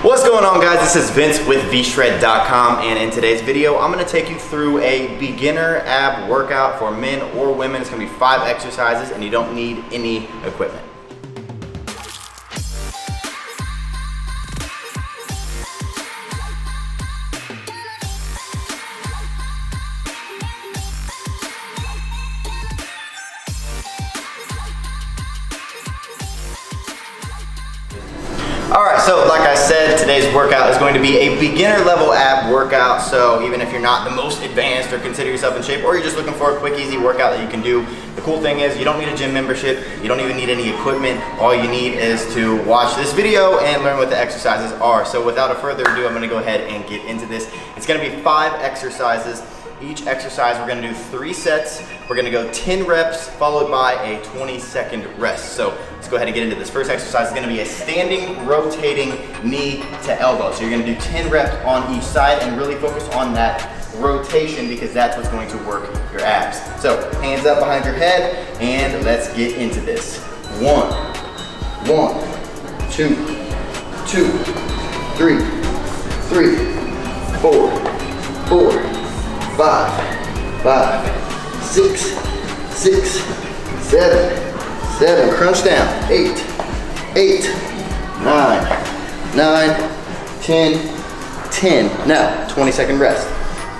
What's going on, guys? This is Vince with Vshred.com, and in today's video I'm going to take you through a beginner ab workout for men or women. It's going to be 5 exercises and you don't need any equipment. Alright, so like I said, today's workout is going to be a beginner level ab workout. So even if you're not the most advanced or consider yourself in shape, or you're just looking for a quick, easy workout that you can do, the cool thing is you don't need a gym membership, you don't even need any equipment. All you need is to watch this video and learn what the exercises are. So without a further ado, I'm going to go ahead and get into this. It's going to be 5 exercises. Each exercise we're going to do 3 sets. We're going to go 10 reps followed by a 20-second rest. So let's go ahead and get into this. First exercise is going to be a standing rotating knee to elbow. So you're going to do 10 reps on each side and really focus on that rotation because that's what's going to work your abs. So hands up behind your head and let's get into this. 1, 2, 3, 4, 5, 6, 7, crunch down, 8, 9, 10. Now, 20-second rest.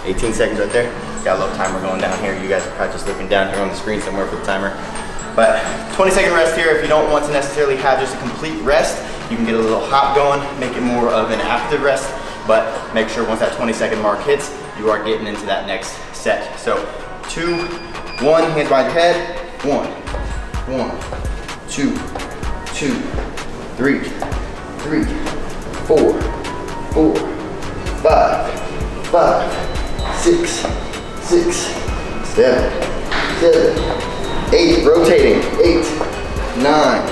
18 seconds right there. Got a little timer going down here. You guys are probably just looking down here on the screen somewhere for the timer. But 20-second rest here. If you don't want to necessarily have just a complete rest, you can get a little hop going, make it more of an active rest. But make sure once that 20-second mark hits, you are getting into that next set. So 2, 1, hands behind your head. 1, 2, 3, 4, 5, 6, 7, 8, rotating, 8, 9,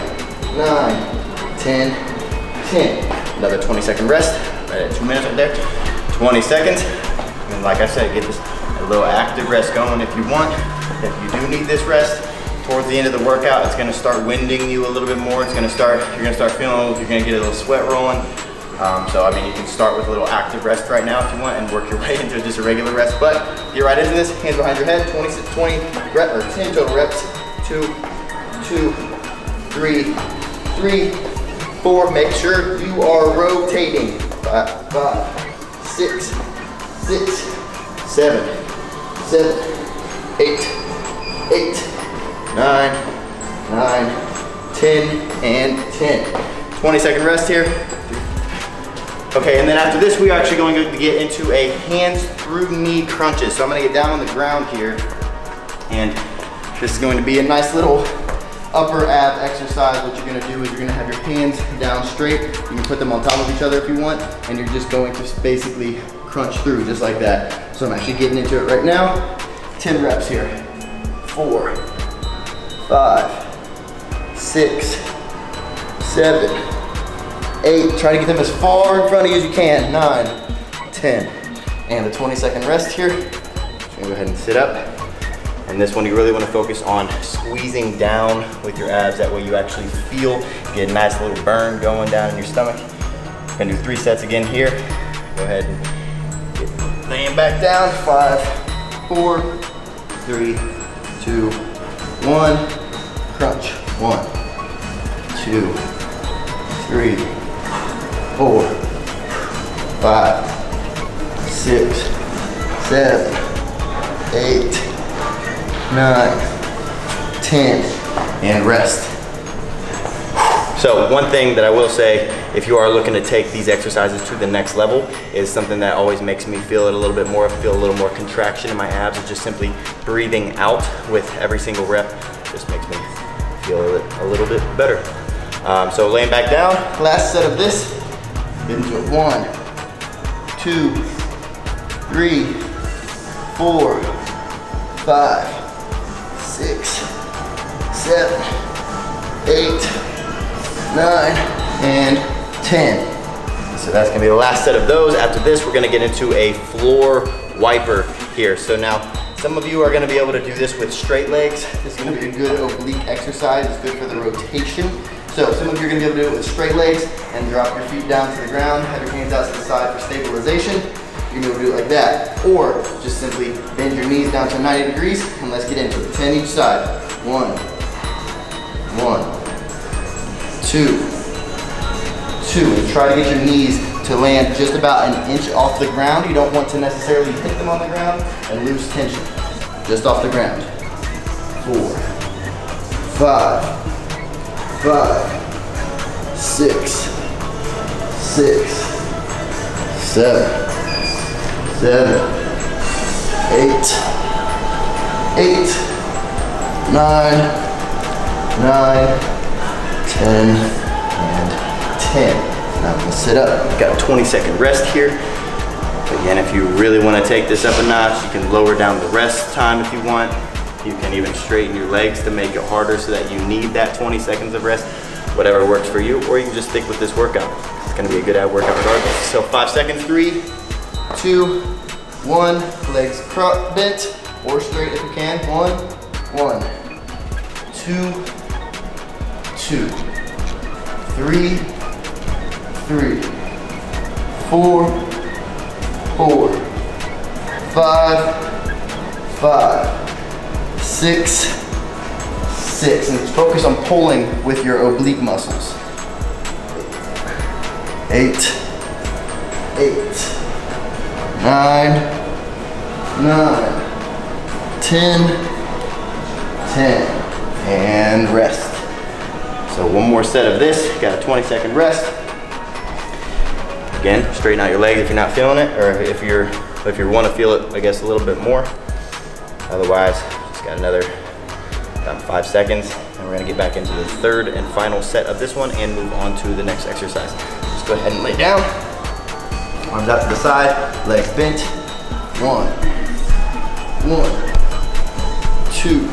10. Another 20-second rest, right at 2 minutes right there. 20 seconds. And like I said, get this a little active rest going if you want. If you do need this rest, towards the end of the workout, it's gonna start winding you a little bit more. You're gonna start feeling, you're gonna get a little sweat rolling. So I mean, you can start with a little active rest right now if you want and work your way into just a regular rest. But get right into this, hands behind your head, 10 total reps. 2, 3, 4. Make sure you are rotating. 5, 6, 7, 8, 9, 10, and 10. 20-second rest here. Okay, and then after this, we are actually going to get into a hands through knee crunches. So I'm gonna get down on the ground here, and this is going to be a nice little upper ab exercise. What you're gonna do is you're gonna have your hands down straight. You can put them on top of each other if you want, and you're just going to basically crunch through just like that. So I'm actually getting into it right now. 10 reps here. 4, 5, 6, 7, 8. Try to get them as far in front of you as you can. 9, 10. And the 20-second rest here. So go ahead and sit up. And this one you really want to focus on squeezing down with your abs. That way you actually get a nice little burn going down in your stomach. Gonna do 3 sets again here. Go ahead and laying back down. 5, 4, 3, 2, 1. Crunch. 1, 2, 3, 4, 5, 6, 7, 8, 9, 10, and rest. So one thing that I will say, if you are looking to take these exercises to the next level, is something that always makes me feel it a little bit more, feel a little more contraction in my abs. It's just simply breathing out with every single rep. Just makes me feel a little bit better. So laying back down, last set of this, get into it. 1, 2, 3, 4, 5, 6, 7, 8, 9, and 10. So that's gonna be the last set of those. After this, we're gonna get into a floor wiper here. So now, some of you are gonna be able to do this with straight legs. This is gonna be a good oblique exercise. It's good for the rotation. So some of you are gonna be able to do it with straight legs and drop your feet down to the ground, have your hands out to the side for stabilization. You're gonna be able to do it like that. Or just simply bend your knees down to 90 degrees and let's get into it. 10 each side. 1, 2, 2. And try to get your knees to land just about an inch off the ground. You don't want to necessarily hit them on the ground and lose tension. Just off the ground. 4, 5, 6, 6, 7, 8, 9, 10, and 10. Now I'm gonna sit up. Got a 20-second rest here. Again, if you really want to take this up a notch, you can lower down the rest time if you want. You can even straighten your legs to make it harder so that you need that 20 seconds of rest, whatever works for you, or you can just stick with this workout. It's gonna be a good ab workout regardless. So 5 seconds, 3, 2, 1, legs bent or straight if you can. 1, 2, 2, 3, 4, 5, 6, 6, and focus on pulling with your oblique muscles. 8, 9, 10, and rest. So one more set of this, got a 20-second rest. Again, straighten out your legs if you're not feeling it, or if you want to feel it, I guess, a little bit more. Otherwise, just got another about 5 seconds, and we're gonna get back into the third and final set of this one and move on to the next exercise. Just go ahead and lay down, arms out to the side, legs bent. 1, 2,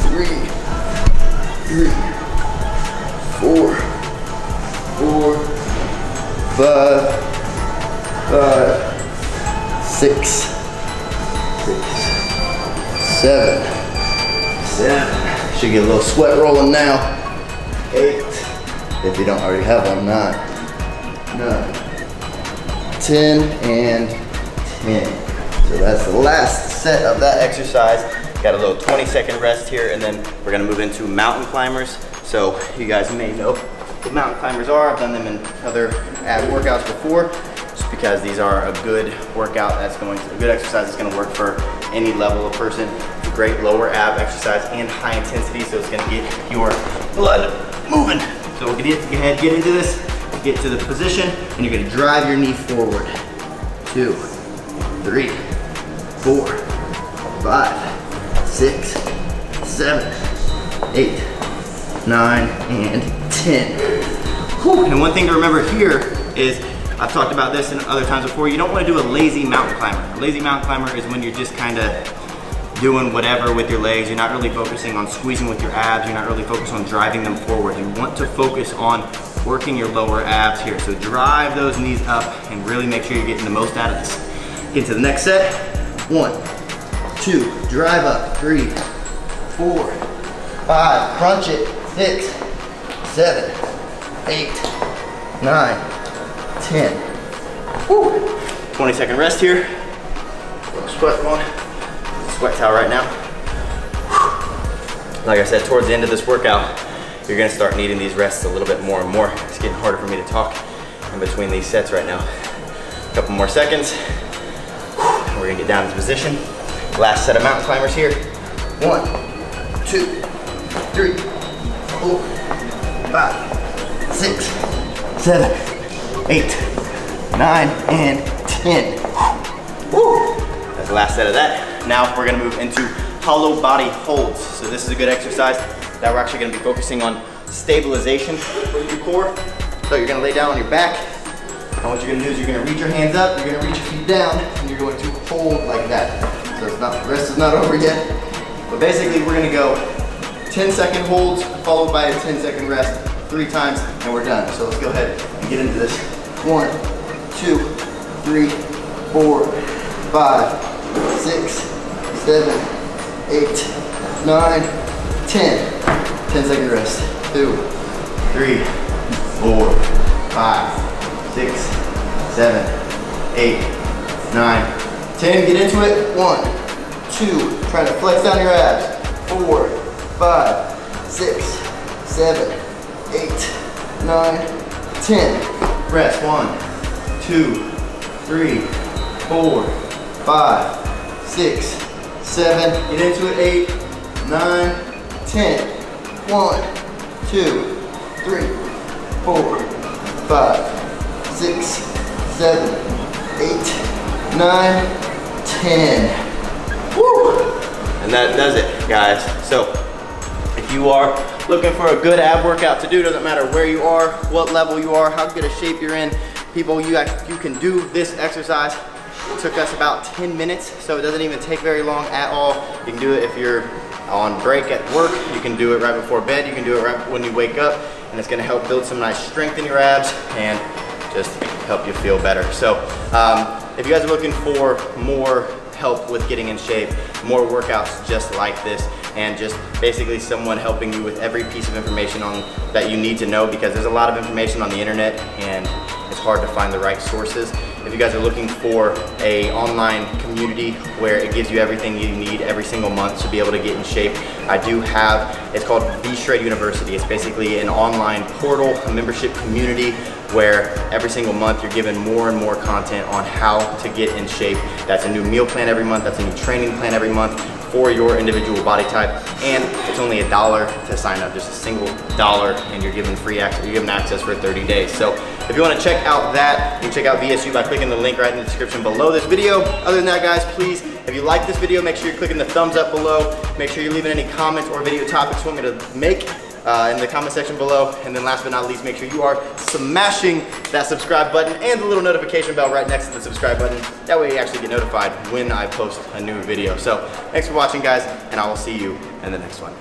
3, 4, 5, 6, 7. Should get a little sweat rolling now. 8, if you don't already have one. 9, 10, and 10. So that's the last set of that exercise. Got a little 20-second rest here, and then we're gonna move into mountain climbers. So you guys may know what mountain climbers are. I've done them in other ab workouts before, just because these are a good workout a good exercise that's gonna work for any level of person. It's a great lower ab exercise and high intensity, so it's gonna get your blood moving. So we're gonna go ahead, get into this, get to the position, and you're gonna drive your knee forward. 2, 3, 4, 5, 6, 7, 8, 9, and 10. Whew. And one thing to remember here is, I've talked about this in other times before, you don't want to do a lazy mountain climber. A lazy mountain climber is when you're just kind of doing whatever with your legs. You're not really focusing on squeezing with your abs. You're not really focused on driving them forward. You want to focus on working your lower abs here. So drive those knees up and really make sure you're getting the most out of this. Get to the next set. 1, 2, drive up. 3, 4, 5, crunch it. 6, 7, 8, 9, 10. Woo. 20-second rest here. Sweat going. Sweat towel right now. Like I said, towards the end of this workout, you're gonna start needing these rests a little bit more and more. It's getting harder for me to talk in between these sets right now. A couple more seconds. We're gonna get down into position. Last set of mountain climbers here. 1, 2, 3, 4, 5, 6, 7, 8, 9, and 10. Woo. That's the last set of that. Now we're gonna move into hollow body holds. So this is a good exercise that we're actually gonna be focusing on stabilization with your core. So you're gonna lay down on your back, and what you're gonna do is you're gonna reach your hands up, you're gonna reach your feet down, and you're going to hold like that. So it's not, the rest is not over yet. But basically we're gonna go 10-second holds followed by a 10-second rest 3 times, and we're done. So let's go ahead and get into this. 1, 2, 3, 4, 5, 6, 7, 8, 9, 10. 10-second rest. 2, 3, 4, 5, 6, 7, 8, 9, 10. Get into it. 1, 2. Try to flex down your abs. 4, 5, 6, 7, 8, 9, 10. Rest. 1, 2, 3, 4, 5, 6, 7. Get into it. 8, 9, 10. 1, 2, 3, 4, 5, 6, 7, 8, 9, 10. Woo! And that does it, guys. So if you are looking for a good ab workout to do, doesn't matter where you are, what level you are, how good a shape you're in, people, you can do this exercise. It took us about 10 minutes, so it doesn't even take very long at all. You can do it if you're on break at work, you can do it right before bed, you can do it right when you wake up, and it's gonna help build some nice strength in your abs and just help you feel better. So if you guys are looking for more help with getting in shape, more workouts just like this, and just basically someone helping you with every piece of information that you need to know, because there's a lot of information on the internet and it's hard to find the right sources. If you guys are looking for an online community where it gives you everything you need every single month to be able to get in shape, I do have, it's called Vshred University. It's basically an online portal, a membership community where every single month you're given more and more content on how to get in shape. That's a new meal plan every month, that's a new training plan every month for your individual body type, and it's only $1 to sign up, just a single $1, and you're given free access, you're given access for 30 days. So if you want to check out that, you can check out VSU by clicking the link right in the description below this video. Other than that, guys, please, if you like this video, make sure you're clicking the thumbs up below. Make sure you're leaving any comments or video topics you want me to make in the comment section below. And then last but not least, make sure you are smashing that subscribe button and the little notification bell right next to the subscribe button. That way you actually get notified when I post a new video. So thanks for watching, guys, and I will see you in the next one.